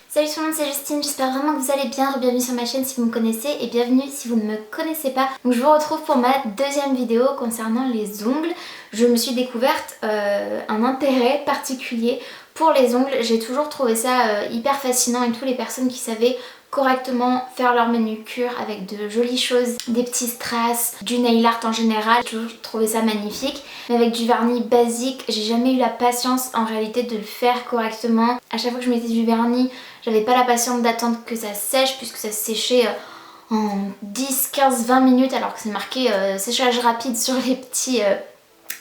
Salut tout le monde, c'est Justine, j'espère vraiment que vous allez bien. Bienvenue sur ma chaîne si vous me connaissez et bienvenue si vous ne me connaissez pas. Donc je vous retrouve pour ma deuxième vidéo concernant les ongles. Je me suis découverte un intérêt particulier pour les ongles. J'ai toujours trouvé ça hyper fascinant et toutes les personnes qui savaient correctement faire leur manucure avec de jolies choses, des petits strass, du nail art en général, j'ai toujours trouvé ça magnifique. Mais avec du vernis basique, j'ai jamais eu la patience en réalité de le faire correctement. À chaque fois que je mettais du vernis, j'avais pas la patience d'attendre que ça sèche puisque ça séchait en 10, 15, 20 minutes alors que c'est marqué séchage rapide sur les petits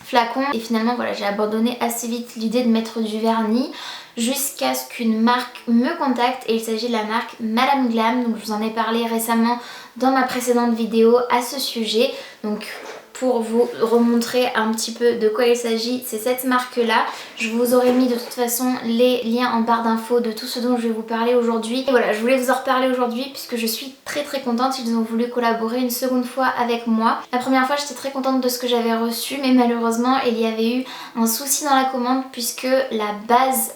flacons. Et finalement voilà, j'ai abandonné assez vite l'idée de mettre du vernis jusqu'à ce qu'une marque me contacte et il s'agit de la marque Madame Glam. Donc je vous en ai parlé récemment dans ma précédente vidéo à ce sujet. Donc pour vous remontrer un petit peu de quoi il s'agit, c'est cette marque là. Je vous aurais mis de toute façon les liens en barre d'infos de tout ce dont je vais vous parler aujourd'hui. Et voilà, je voulais vous en reparler aujourd'hui puisque je suis très contente. Ils ont voulu collaborer une seconde fois avec moi. La première fois j'étais très contente de ce que j'avais reçu, mais malheureusement il y avait eu un souci dans la commande puisque la base,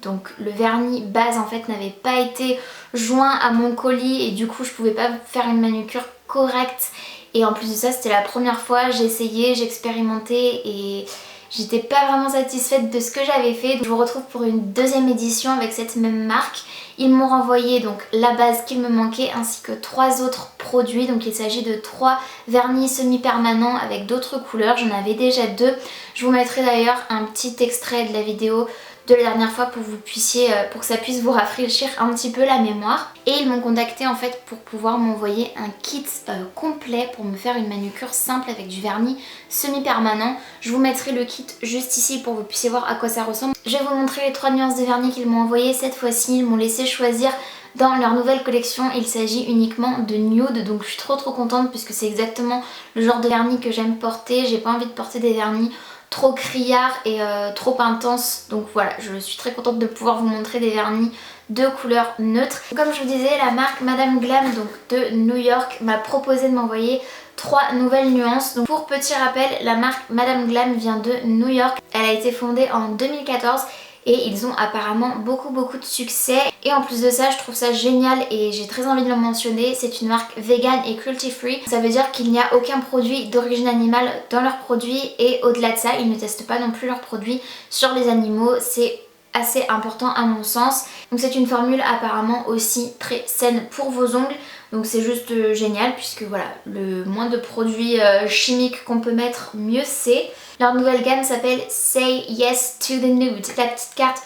donc le vernis base en fait n'avait pas été joint à mon colis et du coup je pouvais pas faire une manucure correcte. Et en plus de ça, c'était la première fois, j'ai essayé, j'ai expérimenté et j'étais pas vraiment satisfaite de ce que j'avais fait. Donc je vous retrouve pour une deuxième édition avec cette même marque. Ils m'ont renvoyé donc la base qu'il me manquait ainsi que 3 autres produits. Donc il s'agit de 3 vernis semi-permanents avec d'autres couleurs. J'en avais déjà 2. Je vous mettrai d'ailleurs un petit extrait de la vidéo de la dernière fois pour que ça puisse vous rafraîchir un petit peu la mémoire. Et ils m'ont contacté en fait pour pouvoir m'envoyer un kit complet pour me faire une manucure simple avec du vernis semi-permanent. Je vous mettrai le kit juste ici pour que vous puissiez voir à quoi ça ressemble. Je vais vous montrer les 3 nuances de vernis qu'ils m'ont envoyé cette fois-ci. Ils m'ont laissé choisir dans leur nouvelle collection. Il s'agit uniquement de nude, donc je suis trop contente puisque c'est exactement le genre de vernis que j'aime porter. J'ai pas envie de porter des vernis trop criard et trop intense, donc voilà, je suis très contente de pouvoir vous montrer des vernis de couleur neutre. Comme je vous disais, la marque Madame Glam donc de New York m'a proposé de m'envoyer 3 nouvelles nuances. Donc pour petit rappel, la marque Madame Glam vient de New York, elle a été fondée en 2014 et ils ont apparemment beaucoup de succès. Et en plus de ça, je trouve ça génial et j'ai très envie de le mentionner, c'est une marque vegan et cruelty free. Ça veut dire qu'il n'y a aucun produit d'origine animale dans leurs produits et au-delà de ça, ils ne testent pas non plus leurs produits sur les animaux. C'est assez important à mon sens. Donc c'est une formule apparemment aussi très saine pour vos ongles. Donc c'est juste génial puisque voilà, le moins de produits chimiques qu'on peut mettre, mieux c'est. Leur nouvelle gamme s'appelle Say Yes to the Nude. C'est la petite carte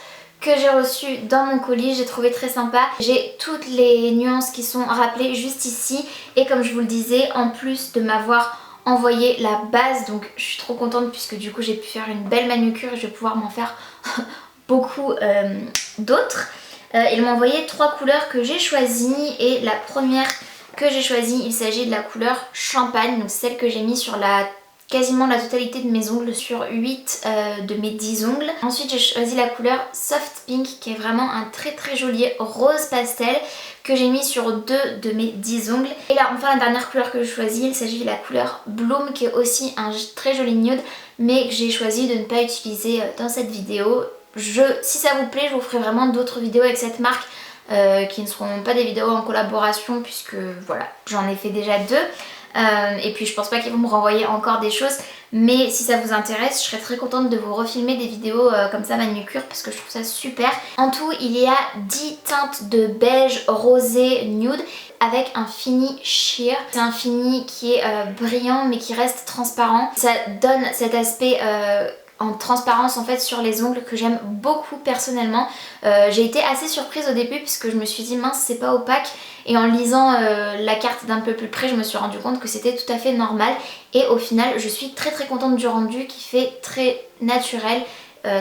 que j'ai reçue dans mon colis, j'ai trouvé très sympa. J'ai toutes les nuances qui sont rappelées juste ici. Et comme je vous le disais, en plus de m'avoir envoyé la base, donc je suis trop contente puisque du coup j'ai pu faire une belle manucure et je vais pouvoir m'en faire beaucoup d'autres. Ils m'ont envoyé 3 couleurs que j'ai choisies et la première que j'ai choisie, il s'agit de la couleur champagne, donc celle que j'ai mis sur quasiment la totalité de mes ongles, sur 8 de mes 10 ongles. Ensuite j'ai choisi la couleur Soft Pink qui est vraiment un très joli rose pastel que j'ai mis sur 2 de mes 10 ongles. Et là enfin la dernière couleur que j'ai choisie, il s'agit de la couleur Bloom qui est aussi un très joli nude mais que j'ai choisi de ne pas utiliser dans cette vidéo. Si ça vous plaît, je vous ferai vraiment d'autres vidéos avec cette marque qui ne seront pas des vidéos en collaboration puisque voilà, j'en ai fait déjà 2. Et puis je pense pas qu'ils vont me renvoyer encore des choses, mais si ça vous intéresse, je serais très contente de vous refilmer des vidéos comme ça manucure parce que je trouve ça super. En tout, il y a 10 teintes de beige, rosé, nude avec un fini sheer. C'est un fini qui est brillant mais qui reste transparent. Ça donne cet aspect en transparence en fait sur les ongles que j'aime beaucoup personnellement. J'ai été assez surprise au début puisque je me suis dit mince, c'est pas opaque, et en lisant la carte d'un peu plus près je me suis rendu compte que c'était tout à fait normal et au final je suis très contente du rendu qui fait très naturel,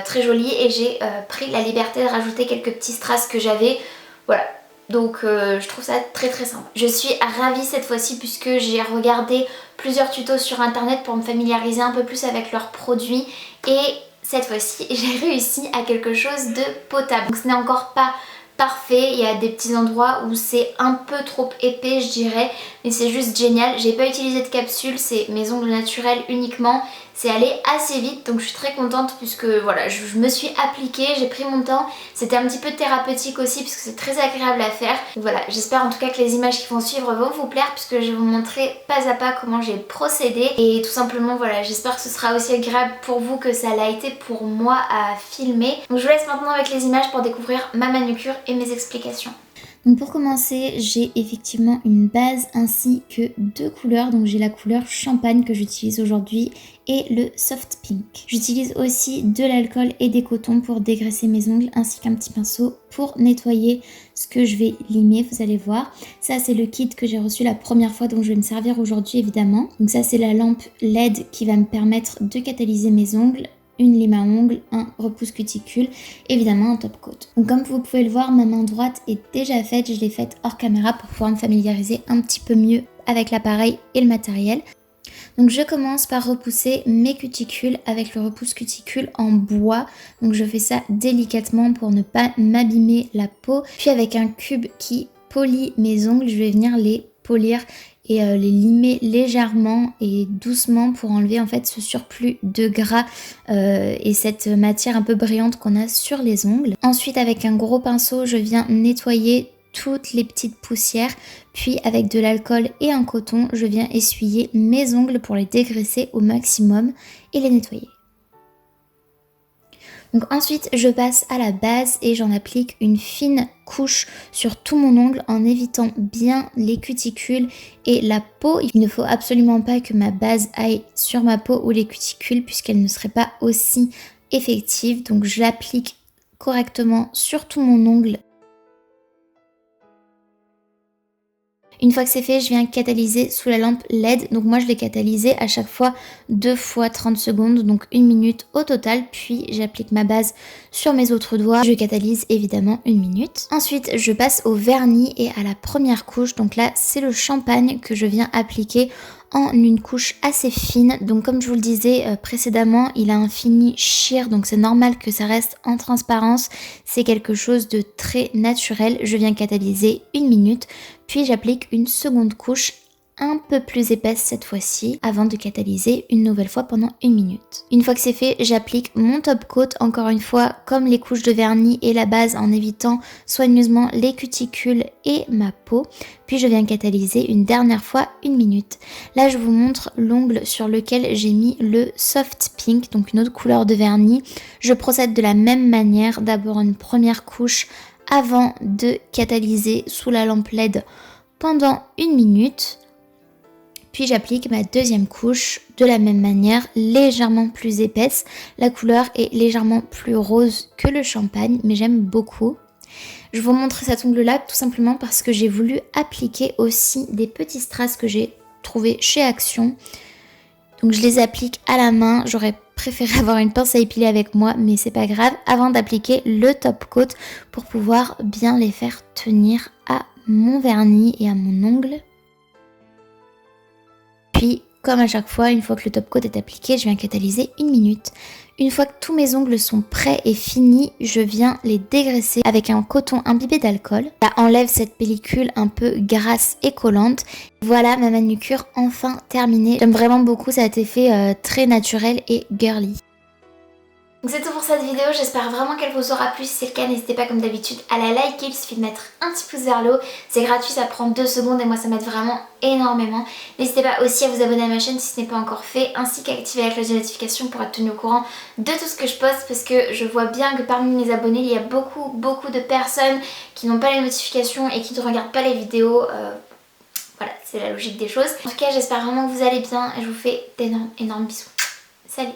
très joli, et j'ai pris la liberté de rajouter quelques petits strass que j'avais, voilà. Donc je trouve ça très simple. Je suis ravie cette fois-ci puisque j'ai regardé plusieurs tutos sur internet pour me familiariser un peu plus avec leurs produits et cette fois-ci j'ai réussi à quelque chose de potable. Donc ce n'est encore pas parfait, il y a des petits endroits où c'est un peu trop épais je dirais, mais c'est juste génial. J'ai pas utilisé de capsule, c'est mes ongles naturels uniquement. c'est allé assez vite, donc je suis très contente puisque voilà, je me suis appliquée, j'ai pris mon temps. C'était un petit peu thérapeutique aussi puisque c'est très agréable à faire. Donc voilà, j'espère en tout cas que les images qui vont suivre vont vous plaire puisque je vais vous montrer pas à pas comment j'ai procédé. Et tout simplement voilà, j'espère que ce sera aussi agréable pour vous que ça l'a été pour moi à filmer. Donc je vous laisse maintenant avec les images pour découvrir ma manucure et mes explications. Donc pour commencer, j'ai effectivement une base ainsi que deux couleurs. Donc j'ai la couleur champagne que j'utilise aujourd'hui et le soft pink. J'utilise aussi de l'alcool et des cotons pour dégraisser mes ongles ainsi qu'un petit pinceau pour nettoyer ce que je vais limer, vous allez voir. Ça c'est le kit que j'ai reçu la première fois dont je vais me servir aujourd'hui évidemment. Donc ça c'est la lampe LED qui va me permettre de catalyser mes ongles, une lime à ongles, un repousse cuticule, évidemment un top coat. Donc comme vous pouvez le voir, ma main droite est déjà faite, je l'ai faite hors caméra pour pouvoir me familiariser un petit peu mieux avec l'appareil et le matériel. Donc je commence par repousser mes cuticules avec le repousse cuticule en bois. Donc je fais ça délicatement pour ne pas m'abîmer la peau. Puis avec un cube qui polit mes ongles, je vais venir les polir et les limer légèrement et doucement pour enlever en fait ce surplus de gras et cette matière un peu brillante qu'on a sur les ongles. Ensuite avec un gros pinceau je viens nettoyer toutes les petites poussières, puis avec de l'alcool et un coton je viens essuyer mes ongles pour les dégraisser au maximum et les nettoyer. Donc ensuite je passe à la base et j'en applique une fine couche sur tout mon ongle en évitant bien les cuticules et la peau. Il ne faut absolument pas que ma base aille sur ma peau ou les cuticules puisqu'elle ne serait pas aussi effective. Donc je l'applique correctement sur tout mon ongle. Une fois que c'est fait, je viens catalyser sous la lampe LED. Donc moi je l'ai catalysé à chaque fois 2 fois 30 secondes, donc 1 minute au total. Puis j'applique ma base sur mes autres doigts. Je catalyse évidemment 1 minute. Ensuite je passe au vernis et à la première couche. Donc là c'est le champagne que je viens appliquer en une couche assez fine. Donc comme je vous le disais précédemment, il a un fini sheer, donc c'est normal que ça reste en transparence. C'est quelque chose de très naturel. Je viens catalyser 1 minute, puis j'applique une seconde couche un peu plus épaisse cette fois-ci avant de catalyser une nouvelle fois pendant 1 minute. Une fois que c'est fait, j'applique mon top coat encore une fois comme les couches de vernis et la base en évitant soigneusement les cuticules et ma peau. Puis je viens catalyser une dernière fois 1 minute. Là je vous montre l'ongle sur lequel j'ai mis le soft pink, donc une autre couleur de vernis. Je procède de la même manière, d'abord une première couche avant de catalyser sous la lampe LED pendant 1 minute. Puis j'applique ma deuxième couche de la même manière, légèrement plus épaisse. La couleur est légèrement plus rose que le champagne, mais j'aime beaucoup. Je vous montre cet ongle là tout simplement parce que j'ai voulu appliquer aussi des petits strass que j'ai trouvés chez Action. Donc je les applique à la main, j'aurais préféré avoir une pince à épiler avec moi, mais c'est pas grave, avant d'appliquer le top coat pour pouvoir bien les faire tenir à mon vernis et à mon ongle. Puis, comme à chaque fois, une fois que le top coat est appliqué, je viens catalyser 1 minute. Une fois que tous mes ongles sont prêts et finis, je viens les dégraisser avec un coton imbibé d'alcool. Ça enlève cette pellicule un peu grasse et collante. Voilà ma manucure enfin terminée. J'aime vraiment beaucoup cet effet très naturel et girly. Donc c'est tout pour cette vidéo, j'espère vraiment qu'elle vous aura plu. Si c'est le cas, n'hésitez pas comme d'habitude à la liker, il suffit de mettre un petit pouce vers le haut. C'est gratuit, ça prend 2 secondes et moi ça m'aide vraiment énormément. N'hésitez pas aussi à vous abonner à ma chaîne si ce n'est pas encore fait, ainsi qu'à activer la cloche de notification pour être tenu au courant de tout ce que je poste, parce que je vois bien que parmi mes abonnés, il y a beaucoup de personnes qui n'ont pas les notifications et qui ne regardent pas les vidéos. Voilà, c'est la logique des choses. En tout cas, j'espère vraiment que vous allez bien et je vous fais d'énormes bisous. Salut!